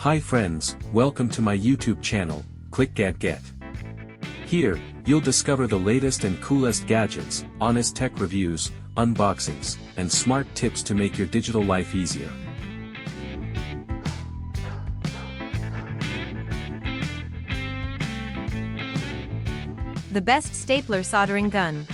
Hi friends, welcome to my YouTube channel, clickgatget. Here, you'll discover the latest and coolest gadgets, honest tech reviews, unboxings, and smart tips to make your digital life easier. The best stapler soldering gun.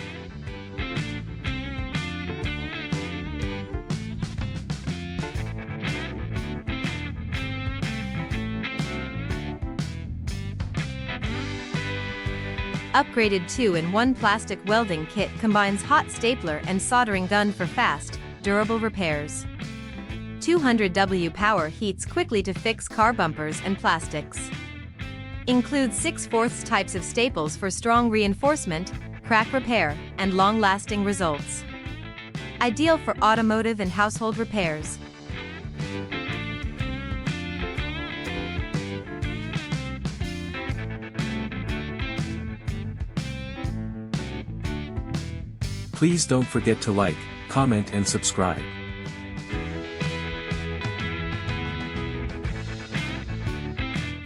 Upgraded 2-in-1 plastic welding kit combines hot stapler and soldering gun for fast, durable repairs. 200W power heats quickly to fix car bumpers and plastics. Includes 6/4 types of staples for strong reinforcement, crack repair, and long-lasting results. Ideal for automotive and household repairs. Please don't forget to like, comment and subscribe.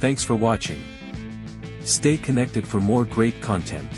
Thanks for watching. Stay connected for more great content.